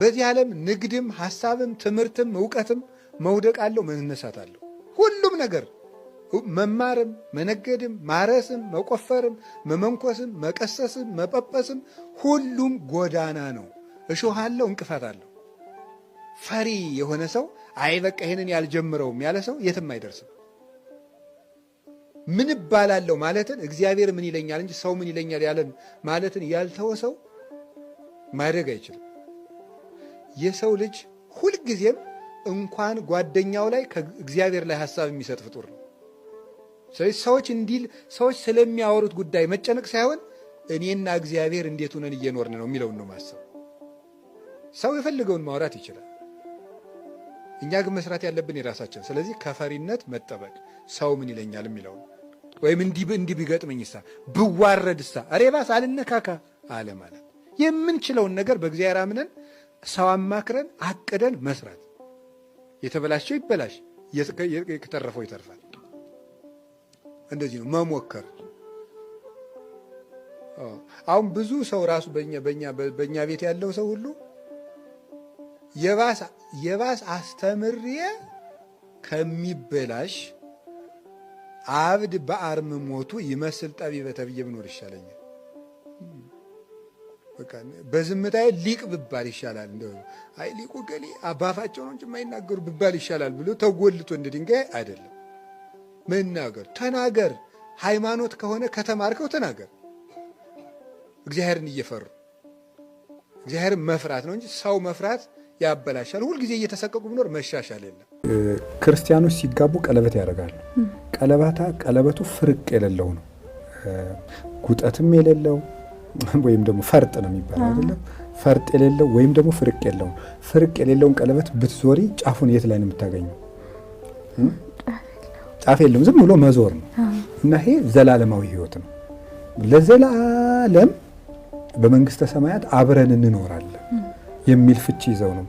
በዚህ ዓለም ንግድም ሐሳብም ትምህርትም ዕውቀትም መውደቅ አለው መነሳት አለው። ሁሉም ነገር መማርም መነገድም ማረስም መቆፈርም መመንኮስም መቀሰስም መጳጳስም ሁሉም ጎዳና ነው። እሾህ አለው፣ እንቅፋት አለው። ፈሪ የሆነ ሰው አይ በቃ ይሄንን ያልጀምረውም ያለ ሰው የትም አይደርስም። ምን እባላለሁ ማለትን እግዚአብሔር ምን ይለኛል እንጂ ሰው ምን ይለኛል ያለን ማለትን ያልተወ ሰው ማድረግ አይችልም። የሰው ልጅ ሁልጊዜም እንኳን ጓደኛው ላይ ከእግዚአብሔር ላይ ሐሳብ የሚሰጥ ፍጡር ነው። ስለዚህ ሰዎች ስለሚያወሩት ጉዳይ መጨነቅ ሳይሆን እኔና እግዚአብሔር እንዴት ሆነን እየኖርን ነው የሚለውን ነው ማሰብ። ሰው የፈለገውን ማውራት ይችላል። እኛ ግን መስራት ያለብን የራሳችን። ስለዚህ ከፈሪነት መጠበቅ፣ ሰው ምን ይለኛል የሚለውን ወይም እንዲህ ቢገጥመኝሳ ብዋረድሳ አሬባስ አልነካካ አለ ማለት የምንችለውን ነገር በእግዚአብሔር አምነን ሰው አማክረን አቅደን መስራት። የተበላሸው ይበላሽ፣ የተረፈው ይተርፋል። እንደዚህ ነው መሞከር። አሁን ብዙ ሰው ራሱ በእኛ ቤት ያለው ሰው ሁሉ የባስ አስተምሬ ከሚበላሽ አብድ በአርም ሞቱ ይመስል ጠቢበ ተብዬ ብኖር ይሻለኛል። በቃ በዝምታዬ ሊቅ ብባል ይሻላል። እንደው አይ ሊቁ ገሌ አባፋቸው ነው እንጂ የማይናገሩ ብባል ይሻላል ብሎ ተጎልቶ እንደ ድንጋይ አይደለም መናገር። ተናገር። ሃይማኖት ከሆነ ከተማርከው ተናገር። እግዚአብሔርን እየፈሩ እግዚአብሔርን መፍራት ነው እንጂ ሰው መፍራት ያበላሻል። ሁልጊዜ እየተሰቀቁ ብኖር መሻሻል የለም። ክርስቲያኖች ሲጋቡ ቀለበት ያደርጋሉ። ቀለበቱ ፍርቅ የሌለው ነው፣ ጉጠትም የሌለው ወይም ደግሞ ፈርጥ ነው የሚባለው አይደለም። ፈርጥ የሌለው ወይም ደግሞ ፍርቅ የሌለው። ፍርቅ የሌለውን ቀለበት ብትዞሪ ጫፉን የት ላይ ነው የምታገኘው? ጫፍ የለውም፣ ዝም ብሎ መዞር ነው። እና ይሄ ዘላለማዊ ሕይወት ነው። ለዘላለም በመንግስተ ሰማያት አብረን እንኖራለን የሚል ፍቺ ይዘው ነው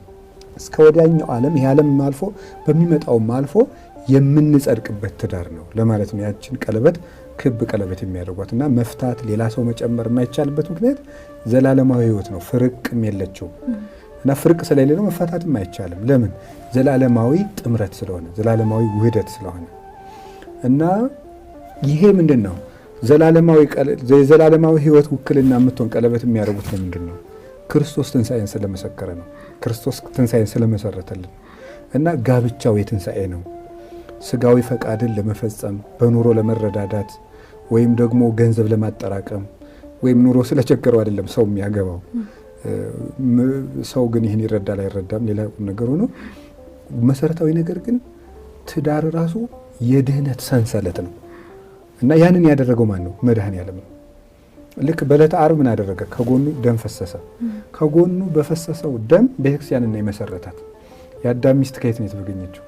እስከ ወዲያኛው ዓለም ይሄ ዓለም አልፎ በሚመጣውም አልፎ የምንጸድቅበት ትዳር ነው ለማለት ነው። ያችን ቀለበት ክብ ቀለበት የሚያደርጓትና መፍታት ሌላ ሰው መጨመር የማይቻልበት ምክንያት ዘላለማዊ ሕይወት ነው። ፍርቅም የለችው እና ፍርቅ ስለሌለው መፋታትም አይቻልም። ለምን? ዘላለማዊ ጥምረት ስለሆነ፣ ዘላለማዊ ውህደት ስለሆነ። እና ይሄ ምንድን ነው? ዘላለማዊ ሕይወት ውክልና የምትሆን ቀለበት የሚያደርጉት ለምንድን ነው? ክርስቶስ ትንሣኤን ስለመሰከረ ነው። ክርስቶስ ትንሣኤን ስለመሰረተልን እና ጋብቻው የትንሣኤ ነው። ስጋዊ ፈቃድን ለመፈጸም በኑሮ ለመረዳዳት ወይም ደግሞ ገንዘብ ለማጠራቀም ወይም ኑሮ ስለቸገረው አይደለም ሰው የሚያገባው። ሰው ግን ይህን ይረዳል አይረዳም ሌላ ነገር ሆኖ፣ መሰረታዊ ነገር ግን ትዳር ራሱ የድህነት ሰንሰለት ነው እና ያንን ያደረገው ማን ነው? መድኃኔዓለም ነው። ልክ በዕለተ ዓርብ ምን አደረገ? ከጎኑ ደም ፈሰሰ። ከጎኑ በፈሰሰው ደም ቤተክርስቲያንን የመሰረታት። የአዳም ሚስት ከየት ነው የተገኘችው?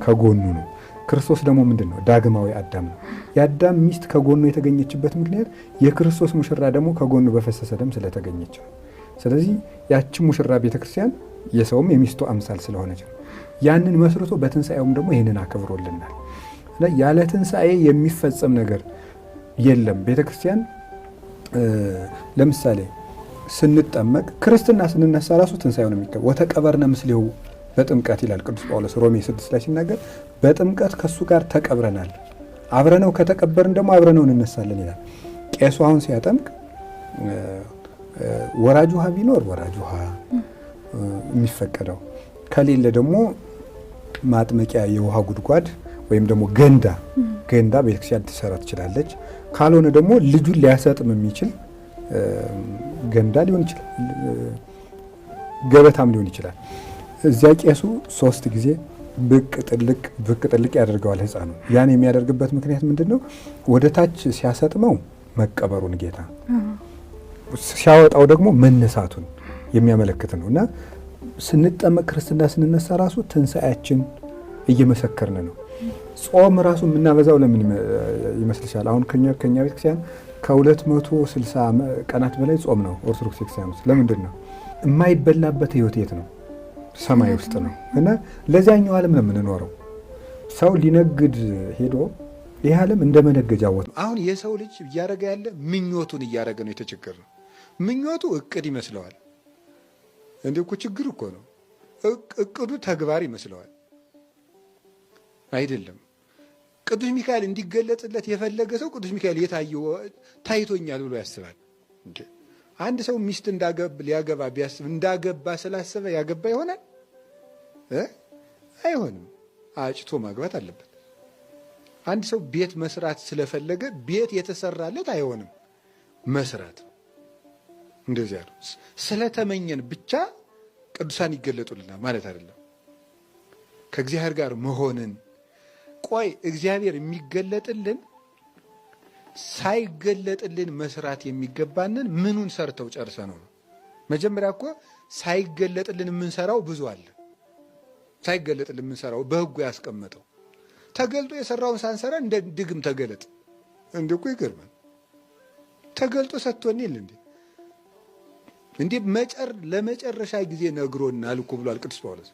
ከጎኑ ነው። ክርስቶስ ደግሞ ምንድን ነው? ዳግማዊ አዳም ነው። የአዳም ሚስት ከጎኑ የተገኘችበት ምክንያት የክርስቶስ ሙሽራ ደግሞ ከጎኑ በፈሰሰ ደም ስለተገኘች ነው። ስለዚህ ያቺ ሙሽራ ቤተክርስቲያን የሰውም የሚስቱ አምሳል ስለሆነች ነው። ያንን መስርቶ በትንሣኤውም ደግሞ ይህንን አክብሮልናል። ያለ ትንሣኤ የሚፈጸም ነገር የለም። ቤተክርስቲያን ለምሳሌ ስንጠመቅ ክርስትና ስንነሳ ራሱ ትንሣኤው ነው የሚከበር። ወተቀበርነ ምስሌሁ በጥምቀት ይላል ቅዱስ ጳውሎስ ሮሜ 6 ላይ ሲናገር፣ በጥምቀት ከሱ ጋር ተቀብረናል። አብረነው ከተቀበርን ደግሞ አብረነው እንነሳለን ይላል። ቄሱ አሁን ሲያጠምቅ ወራጅ ውሃ ቢኖር ወራጅ ውሃ የሚፈቀደው ከሌለ ደግሞ ማጥመቂያ የውሃ ጉድጓድ ወይም ደግሞ ገንዳ ቤተክርስቲያን ትሰራ ትችላለች። ካልሆነ ደግሞ ልጁን ሊያሰጥም የሚችል ገንዳ ሊሆን ይችላል፣ ገበታም ሊሆን ይችላል። እዚያ ቄሱ 3 ጊዜ ብቅ ጥልቅ ያደርገዋል ሕፃኑ። ያን የሚያደርግበት ምክንያት ምንድን ነው? ወደ ታች ሲያሰጥመው መቀበሩን ጌታ፣ ሲያወጣው ደግሞ መነሳቱን የሚያመለክት ነው። እና ስንጠመቅ ክርስትና ስንነሳ ራሱ ትንሣኤያችን እየመሰከርን ነው። ጾም ራሱ የምናበዛው ለምን ይመስልሻል? አሁን ከኛ ቤተክርስቲያን ከ260 ቀናት በላይ ጾም ነው ኦርቶዶክስ ቤተክርስቲያን ውስጥ። ለምንድን ነው? የማይበላበት ህይወት የት ነው? ሰማይ ውስጥ ነው። እና ለዚያኛው ዓለም ነው የምንኖረው። ሰው ሊነግድ ሄዶ ይህ ዓለም እንደ መነገጃ ቦታ። አሁን የሰው ልጅ እያደረገ ያለ ምኞቱን እያደረገ ነው። የተቸገረ ነው። ምኞቱ እቅድ ይመስለዋል። እንዴ እኮ ችግር እኮ ነው። እቅዱ ተግባር ይመስለዋል። አይደለም። ቅዱስ ሚካኤል እንዲገለጥለት የፈለገ ሰው ቅዱስ ሚካኤል የታየው ታይቶኛል ብሎ ያስባል። አንድ ሰው ሚስት ሊያገባ ቢያስብ እንዳገባ ስላሰበ ያገባ ይሆናል? አይሆንም። አጭቶ ማግባት አለበት። አንድ ሰው ቤት መስራት ስለፈለገ ቤት የተሰራለት አይሆንም፣ መስራት። እንደዚያ ነው። ስለተመኘን ብቻ ቅዱሳን ይገለጡልናል ማለት አይደለም። ከእግዚአብሔር ጋር መሆንን ቆይ እግዚአብሔር የሚገለጥልን ሳይገለጥልን መስራት የሚገባንን ምኑን ሰርተው ጨርሰ ነው። መጀመሪያ እኮ ሳይገለጥልን የምንሰራው ብዙ አለ። ሳይገለጥልን የምንሰራው በሕጉ ያስቀመጠው ተገልጦ የሰራውን ሳንሰራ እንደ ድግም ተገለጥ እንዴ እኮ ይገርማል። ተገልጦ ሰጥቶን ይል እንዴ ለመጨረሻ ጊዜ ነግሮናል እኮ ብሏል ቅዱስ ጳውሎስ።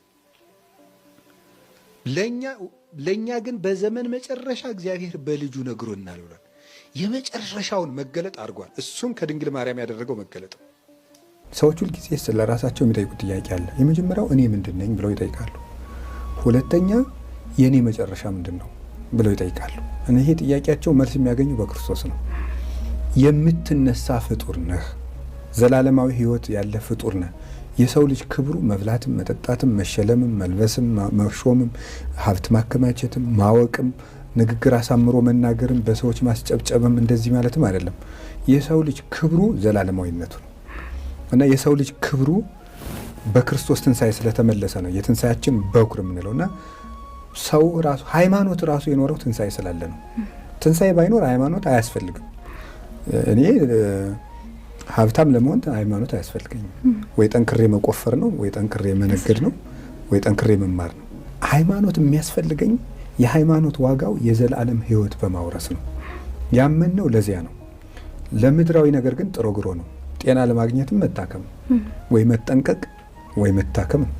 ለኛ ግን በዘመን መጨረሻ እግዚአብሔር በልጁ ነግሮናል ብሏል። የመጨረሻውን መገለጥ አድርጓል። እሱም ከድንግል ማርያም ያደረገው መገለጥ። ሰዎች ሁልጊዜ ስለ ራሳቸው የሚጠይቁት ጥያቄ አለ። የመጀመሪያው እኔ ምንድን ነኝ ብለው ይጠይቃሉ። ሁለተኛ የእኔ መጨረሻ ምንድን ነው ብለው ይጠይቃሉ። ይሄ ጥያቄያቸው መልስ የሚያገኙ በክርስቶስ ነው። የምትነሳ ፍጡር ነህ። ዘላለማዊ ሕይወት ያለ ፍጡር ነህ። የሰው ልጅ ክብሩ መብላትም፣ መጠጣትም፣ መሸለምም፣ መልበስም፣ መሾምም፣ ሀብት ማከማቸትም፣ ማወቅም፣ ንግግር አሳምሮ መናገርም፣ በሰዎች ማስጨብጨብም እንደዚህ ማለትም አይደለም። የሰው ልጅ ክብሩ ዘላለማዊነቱ ነው እና የሰው ልጅ ክብሩ በክርስቶስ ትንሣኤ ስለተመለሰ ነው የትንሣኤያችን በኩር የምንለው እና ሰው ራሱ ሃይማኖት ራሱ የኖረው ትንሣኤ ስላለ ነው። ትንሣኤ ባይኖር ሃይማኖት አያስፈልግም። እኔ ሀብታም ለመሆን ሃይማኖት አያስፈልገኝም። ወይ ጠንክሬ መቆፈር ነው፣ ወይ ጠንክሬ መነገድ ነው፣ ወይ ጠንክሬ መማር ነው። ሃይማኖት የሚያስፈልገኝ የሃይማኖት ዋጋው የዘላለም ሕይወት በማውረስ ነው። ያመንነው ለዚያ ነው። ለምድራዊ ነገር ግን ጥሮ ግሮ ነው። ጤና ለማግኘትም መታከም ወይ መጠንቀቅ ወይ መታከም ነው።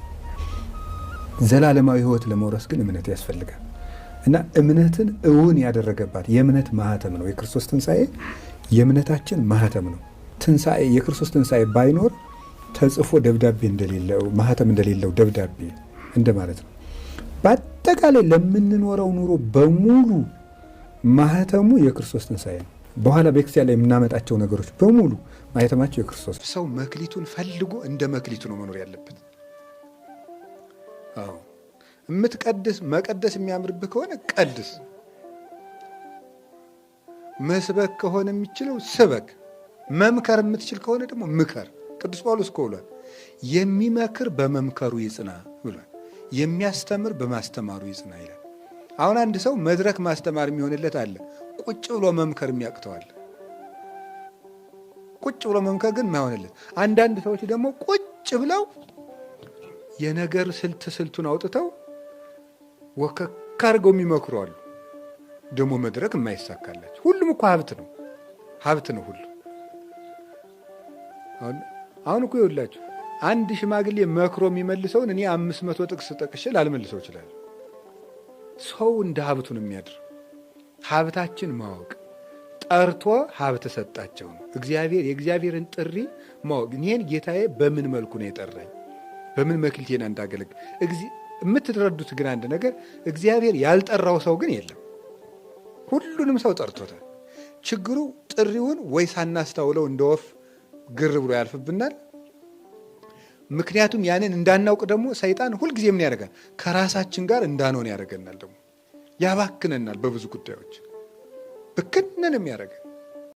ዘላለማዊ ሕይወት ለመውረስ ግን እምነት ያስፈልጋል እና እምነትን እውን ያደረገባት የእምነት ማህተም ነው የክርስቶስ ትንሣኤ። የእምነታችን ማህተም ነው። ትንሣኤ የክርስቶስ ትንሣኤ ባይኖር ተጽፎ ደብዳቤ እንደሌለው ማህተም እንደሌለው ደብዳቤ እንደማለት ነው። በአጠቃላይ ለምንኖረው ኑሮ በሙሉ ማህተሙ የክርስቶስ ትንሣኤ ነው። በኋላ በክርስቲያን ላይ የምናመጣቸው ነገሮች በሙሉ ማህተማቸው የክርስቶስ። ሰው መክሊቱን ፈልጎ እንደ መክሊቱ ነው መኖር ያለበት። አዎ መቀደስ የሚያምርብህ ከሆነ ቀድስ። መስበክ ከሆነ የሚችለው ስበክ። መምከር የምትችል ከሆነ ደግሞ ምከር። ቅዱስ ጳውሎስ እኮ ብሏል፣ የሚመክር በመምከሩ ይጽና ብሏል፣ የሚያስተምር በማስተማሩ ይጽና ይላል። አሁን አንድ ሰው መድረክ ማስተማር የሚሆንለት አለ፣ ቁጭ ብሎ መምከር የሚያቅተዋል። ቁጭ ብሎ መምከር ግን የማይሆንለት። አንዳንድ ሰዎች ደግሞ ቁጭ ብለው የነገር ስልቱን አውጥተው ወከክ አድርገው የሚመክሩ አሉ። ደግሞ መድረክ የማይሳካላቸው። ሁሉም እኮ ሀብት ነው ሁሉ። አሁን እኮ ይኸውላችሁ አንድ ሽማግሌ መክሮ የሚመልሰውን እኔ 500 ጥቅስ ጠቅሼ ላልመልሰው ይችላል። ሰው እንደ ሀብቱ ነው የሚያድር። ሀብታችን ማወቅ ጠርቶ ሀብት ሰጣቸው ነው። የእግዚአብሔርን ጥሪ ማወቅ። ይህን ጌታዬ በምን መልኩ ነው የጠራኝ፣ በምን መክሊቴና እንዳገለግል የምትረዱት ግን አንድ ነገር፣ እግዚአብሔር ያልጠራው ሰው ግን የለም። ሁሉንም ሰው ጠርቶታል። ችግሩ ጥሪውን ወይ ሳናስተውለው እንደ ወፍ ግር ብሎ ያልፍብናል። ምክንያቱም ያንን እንዳናውቅ ደግሞ ሰይጣን ሁልጊዜ ምን ያደርጋል? ከራሳችን ጋር እንዳንሆን ያደርገናል። ደግሞ ያባክነናል። በብዙ ጉዳዮች ብክንንም ያደርገን